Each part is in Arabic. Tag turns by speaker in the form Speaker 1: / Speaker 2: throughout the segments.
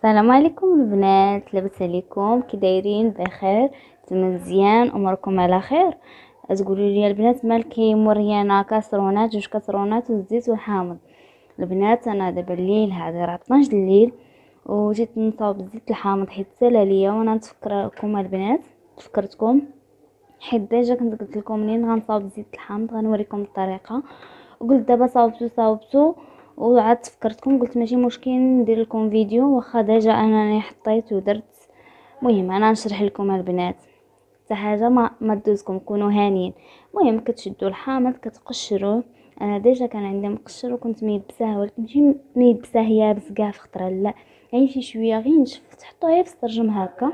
Speaker 1: السلام عليكم البنات، لاباس عليكم؟ كي دايرين؟ بخير؟ نتوما مزيان؟ اموركم على خير؟ تقولوا لي البنات مالكي مريانه كاسرونات، جوج كاسرونات والزيت والحامض. البنات انا دابا الليل هذا راه 12 الليل وجيت نصاوب الزيت الحامض حيت سالا ليا، وانا نتفكركم البنات تفكرتكم حيت ديجا كنت قلت لكم منين غنصاوب الزيت الحامض غنوريكم الطريقه، وقلت دابا صاوبتو وعاد تفكرتكم قلت ماشي مشكل ندير لكم فيديو واخا ديجا انني حطيت ودرت. المهم انا نشرح لكم البنات حتى حاجه ما تدوزكم، كونوا هانيين. المهم كتشدوا الحامض كتقشروه. انا ديجا كان عندي مقشر وكنت ميبساه، ولكن ماشي ميبساه يابس كاع في خطره، لا يعني شي شويه غير نشف، تحطوه غير في السرجم هكا.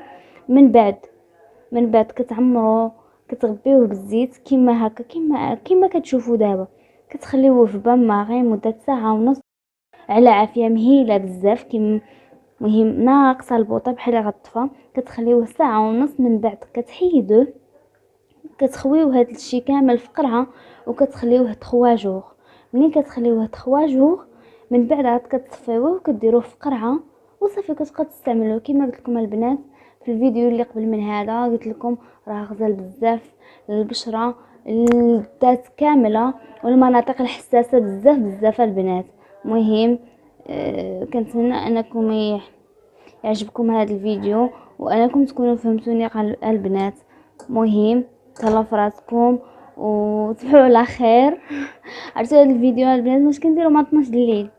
Speaker 1: من بعد كتعمروه، كتغبيوه بالزيت كيما هكا، كيما كتشوفوا دابا. كتخليوه في بما غير مده ساعه ونص على عافيه مهيله بزاف، كيما مهم ناقصه البوطه بحال غطفه. كتخليوه ساعه ونص، من بعد كتحيدوه، كتخويوه هاد الشي كامل في قرعه وكتخليوه تخواجوغ. ملي كتخليوه تخواجوغ من بعد عاد كتصفيوه وكديروه في قرعه وصافي كتبقاو تستعملوه. كما قلت لكم البنات في الفيديو اللي قبل من هذا، قلت لكم راه غزال بزاف للبشره، الذات كامله والمناطق الحساسه بزاف بزاف البنات. مهم كنتمنى انكم يعجبكم هذا الفيديو وانكم تكونوا فهمتوني البنات. مهم تهلاو فراسكم وتصبحوا على خير. عرفتوا هذا الفيديو البنات واش كنديروا مع 12 الليل؟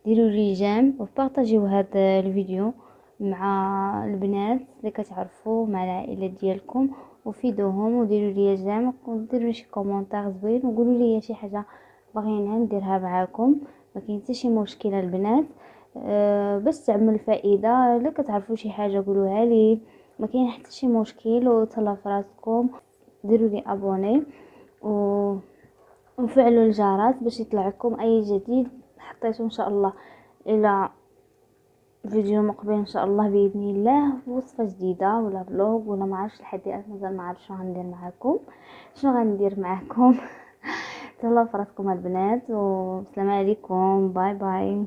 Speaker 1: ديروا لي جيم وبارطاجيو هذا الفيديو مع البنات اللي كتعرفوا، مع العائله ديالكم، وفيدوهم وديروا لي جيم وديروا لي شي كومونتير زوين وقولوا لي شي حاجه باغيينها نديرها معاكم. ما كاين حتى شي مشكل البنات. باش تعمل فائده، الا كتعرفوا شي حاجه قولوها لي، ما كاين حتى شي مشكل. وتهلاو فراسكم، ديروا لي ابوني و وفعلوا الجرس باش يطلع لكم اي جديد حطيته ان شاء الله. الى فيديو مقبل ان شاء الله باذن الله، وصفه جديده ولا فلوق ولا ما عرفتش لحد الان، مازال ما عرفتش شنو غندير معكم، شنو غندير معكم. تهلاو فراسكم البنات والسلام عليكم، باي باي.